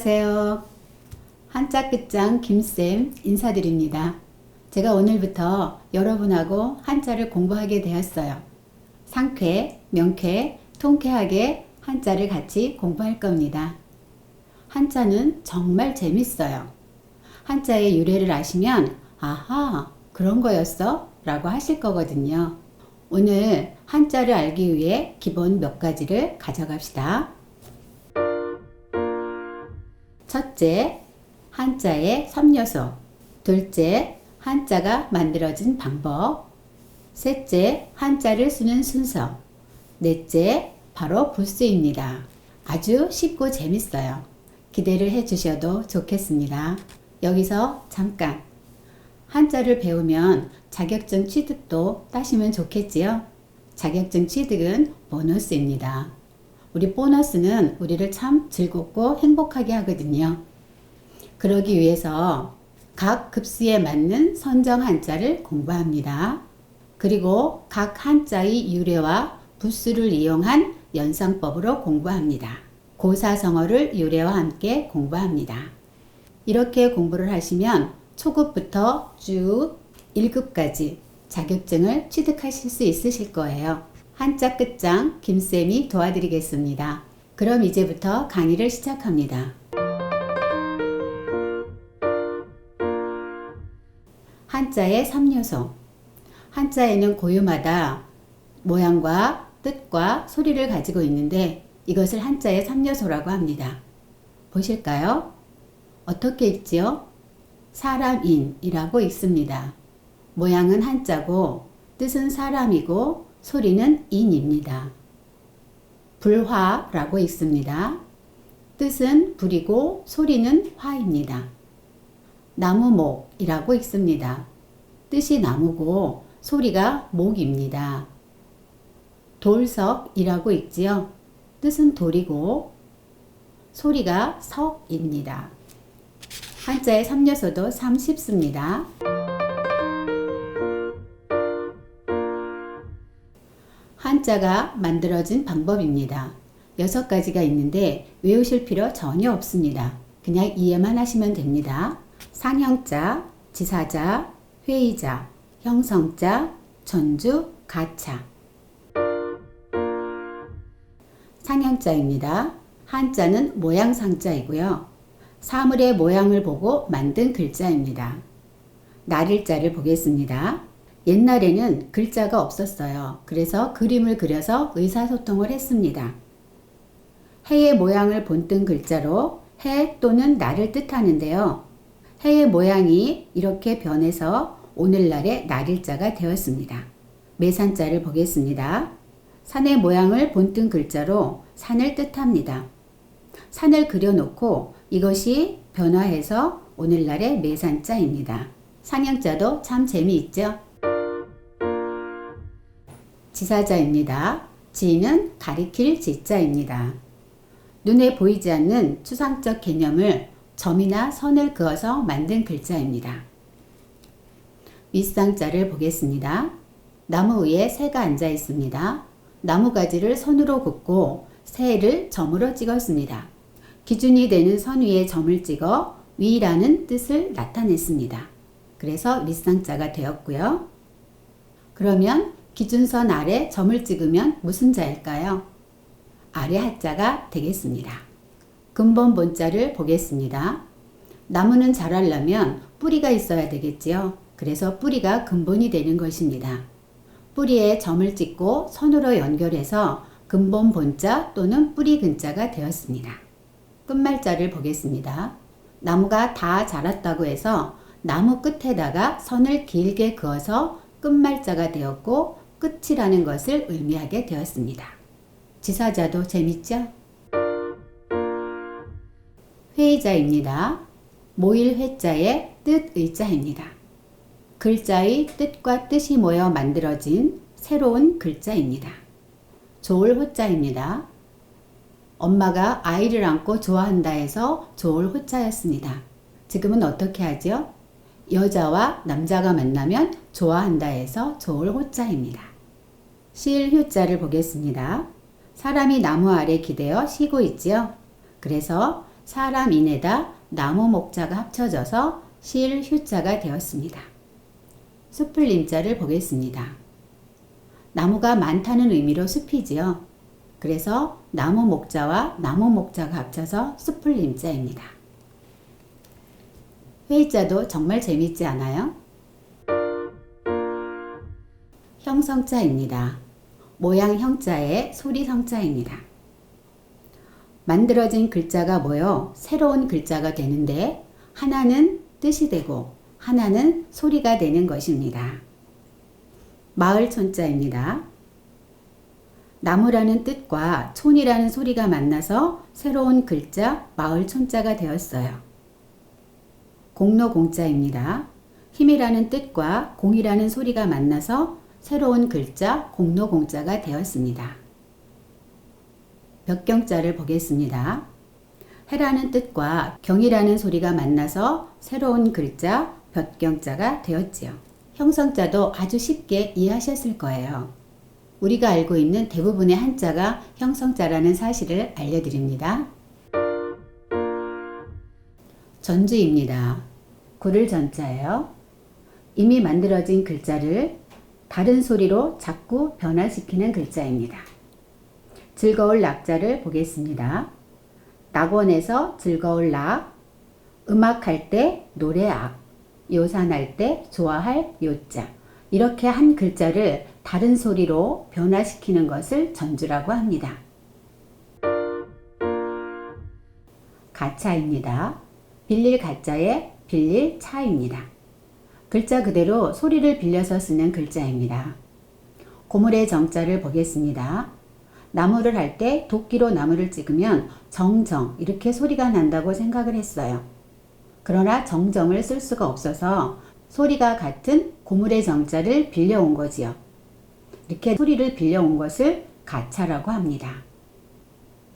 안녕하세요. 한자 끝장 김쌤 인사드립니다. 제가 오늘부터 여러분하고 한자를 공부하게 되었어요. 상쾌, 명쾌, 통쾌하게 한자를 같이 공부할 겁니다. 한자는 정말 재밌어요. 한자의 유래를 아시면 아하, 그런 거였어? 라고 하실 거거든요. 오늘 한자를 알기 위해 기본 몇 가지를 가져갑시다. 첫째, 한자의 3요소. 둘째, 한자가 만들어진 방법. 셋째, 한자를 쓰는 순서. 넷째, 바로 부수입니다. 아주 쉽고 재밌어요. 기대를 해주셔도 좋겠습니다. 여기서 잠깐. 한자를 배우면 자격증 취득도 따시면 좋겠지요? 자격증 취득은 보너스입니다. 우리 보너스는 우리를 참 즐겁고 행복하게 하거든요. 그러기 위해서 각 급수에 맞는 선정 한자를 공부합니다. 그리고 각 한자의 유래와 부수를 이용한 연상법으로 공부합니다. 고사성어를 유래와 함께 공부합니다. 이렇게 공부를 하시면 초급부터 쭉 1급까지 자격증을 취득하실 수 있으실 거예요. 한자 끝장 김쌤이 도와드리겠습니다. 그럼 이제부터 강의를 시작합니다. 한자의 3요소. 한자에는 고유마다 모양과 뜻과 소리를 가지고 있는데 이것을 한자의 3요소라고 합니다. 보실까요? 어떻게 읽지요? 사람인이라고 읽습니다. 모양은 한자고 뜻은 사람이고 소리는 인입니다. 불화라고 읽습니다. 뜻은 불이고 소리는 화입니다. 나무목이라고 읽습니다. 뜻이 나무고 소리가 목입니다. 돌석이라고 읽지요. 뜻은 돌이고 소리가 석입니다. 한자의 3요소도 참 쉽습니다. 한자가 만들어진 방법입니다. 6가지가 있는데 외우실 필요 전혀 없습니다. 그냥 이해만 하시면 됩니다. 상형자, 지사자, 회의자, 형성자, 전주, 가차. 상형자입니다. 한자는 모양상자이고요. 사물의 모양을 보고 만든 글자입니다. 날일자를 보겠습니다. 옛날에는 글자가 없었어요. 그래서 그림을 그려서 의사소통을 했습니다. 해의 모양을 본뜬 글자로 해 또는 날을 뜻하는데요. 해의 모양이 이렇게 변해서 오늘날의 날일자가 되었습니다. 매산자를 보겠습니다. 산의 모양을 본뜬 글자로 산을 뜻합니다. 산을 그려놓고 이것이 변화해서 오늘날의 매산자입니다. 상형자도 참 재미있죠? 지사자입니다. 지는 가리킬 지자입니다. 눈에 보이지 않는 추상적 개념을 점이나 선을 그어서 만든 글자입니다. 윗상자를 보겠습니다. 나무 위에 새가 앉아 있습니다. 나무가지를 선으로 긋고 새를 점으로 찍었습니다. 기준이 되는 선 위에 점을 찍어 위라는 뜻을 나타냈습니다. 그래서 윗상자가 되었고요. 그러면 기준선 아래 점을 찍으면 무슨 자일까요? 아래 하자가 되겠습니다. 근본 본자를 보겠습니다. 나무는 자라려면 뿌리가 있어야 되겠지요. 그래서 뿌리가 근본이 되는 것입니다. 뿌리에 점을 찍고 선으로 연결해서 근본 본자 또는 뿌리 근자가 되었습니다. 끝말자를 보겠습니다. 나무가 다 자랐다고 해서 나무 끝에다가 선을 길게 그어서 끝말자가 되었고 끝이라는 것을 의미하게 되었습니다. 지사자도 재밌죠? 회의자입니다. 모일 회자의 뜻 의자입니다. 글자의 뜻과 뜻이 모여 만들어진 새로운 글자입니다. 좋을 호자입니다. 엄마가 아이를 안고 좋아한다 해서 좋을 호자였습니다. 지금은 어떻게 하죠? 여자와 남자가 만나면 좋아한다 해서 좋을 호자입니다. 쉴 휴자를 보겠습니다. 사람이 나무 아래 기대어 쉬고 있지요. 그래서 사람인에다 나무 목자가 합쳐져서 실 휴자가 되었습니다. 숲을 임자를 보겠습니다. 나무가 많다는 의미로 숲이지요. 그래서 나무 목자와 나무 목자가 합쳐서 숲을 임자입니다. 회의자도 정말 재밌지 않아요? 형성자입니다. 모양 형자에 소리 성자입니다. 만들어진 글자가 모여 새로운 글자가 되는데 하나는 뜻이 되고 하나는 소리가 되는 것입니다. 마을 촌자입니다. 나무라는 뜻과 촌이라는 소리가 만나서 새로운 글자 마을 촌자가 되었어요. 공로 공자입니다. 힘이라는 뜻과 공이라는 소리가 만나서 새로운 글자 공로 공자가 되었습니다. 벽경자를 보겠습니다. 해라는 뜻과 경이라는 소리가 만나서 새로운 글자 벽경자가 되었지요. 형성자도 아주 쉽게 이해하셨을 거예요. 우리가 알고 있는 대부분의 한자가 형성자라는 사실을 알려드립니다. 전주입니다. 구를 전자예요. 이미 만들어진 글자를 다른 소리로 자꾸 변화시키는 글자입니다. 즐거울 낙자를 보겠습니다. 낙원에서 즐거울 낙, 음악할 때 노래악, 요산할 때 좋아할 요자. 이렇게 한 글자를 다른 소리로 변화시키는 것을 전주라고 합니다. 가차입니다. 빌릴 가짜에 빌릴 차입니다. 글자 그대로 소리를 빌려서 쓰는 글자입니다. 고물의 정자를 보겠습니다. 나무를 할 때 도끼로 나무를 찍으면 정정 이렇게 소리가 난다고 생각을 했어요. 그러나 정정을 쓸 수가 없어서 소리가 같은 고물의 정자를 빌려온 거지요. 이렇게 소리를 빌려온 것을 가차라고 합니다.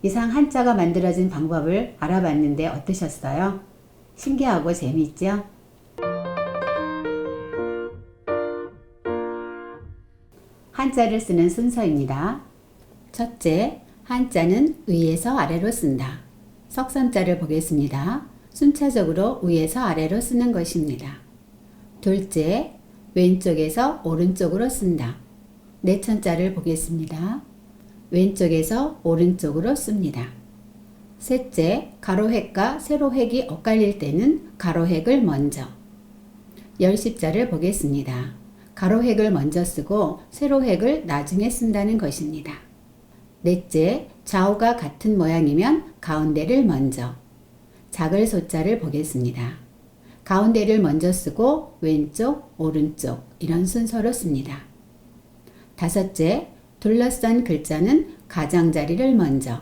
이상 한자가 만들어진 방법을 알아봤는데 어떠셨어요? 신기하고 재미있죠? 한자를 쓰는 순서입니다. 첫째, 한자는 위에서 아래로 쓴다. 석선자를 보겠습니다. 순차적으로 위에서 아래로 쓰는 것입니다. 둘째, 왼쪽에서 오른쪽으로 쓴다. 내천자를 보겠습니다. 왼쪽에서 오른쪽으로 씁니다. 셋째, 가로획과 세로획이 엇갈릴 때는 가로획을 먼저. 열십자를 보겠습니다. 가로획을 먼저 쓰고 세로획을 나중에 쓴다는 것입니다. 넷째, 좌우가 같은 모양이면 가운데를 먼저. 작을 소자를 보겠습니다. 가운데를 먼저 쓰고 왼쪽, 오른쪽 이런 순서로 씁니다. 다섯째, 둘러싼 글자는 가장자리를 먼저.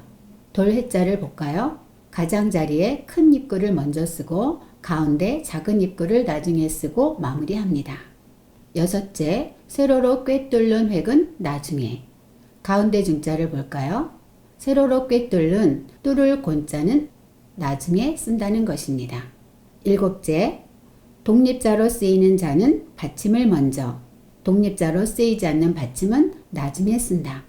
돌해자를 볼까요? 가장자리에 큰 입구를 먼저 쓰고 가운데 작은 입구를 나중에 쓰고 마무리합니다. 여섯째, 세로로 꿰뚫는 획은 나중에. 가운데 중자를 볼까요? 세로로 꿰뚫는 뚫을 곤자는 나중에 쓴다는 것입니다. 일곱째, 독립자로 쓰이는 자는 받침을 먼저, 독립자로 쓰이지 않는 받침은 나중에 쓴다.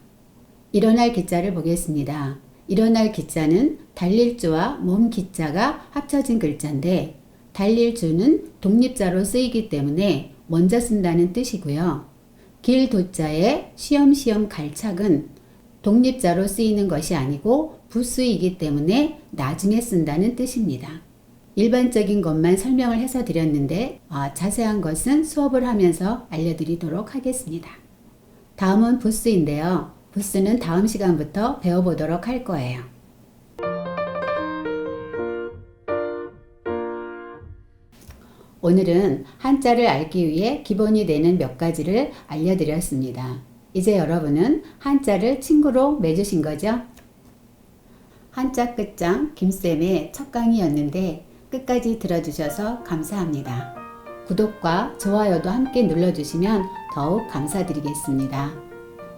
일어날 기자를 보겠습니다. 일어날 기자는 달릴주와 몸 기자가 합쳐진 글자인데 달릴주는 독립자로 쓰이기 때문에 먼저 쓴다는 뜻이고요. 길 도자에 시험시험 갈착은 독립자로 쓰이는 것이 아니고 부수이기 때문에 나중에 쓴다는 뜻입니다. 일반적인 것만 설명을 해서 드렸는데 자세한 것은 수업을 하면서 알려드리도록 하겠습니다. 다음은 부수인데요. 부수는 다음 시간부터 배워보도록 할 거예요. 오늘은 한자를 알기 위해 기본이 되는 몇 가지를 알려드렸습니다. 이제 여러분은 한자를 친구로 맺으신 거죠? 한자 끝장 김쌤의 첫 강의였는데 끝까지 들어주셔서 감사합니다. 구독과 좋아요도 함께 눌러주시면 더욱 감사드리겠습니다.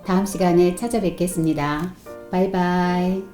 다음 시간에 찾아뵙겠습니다. 바이바이.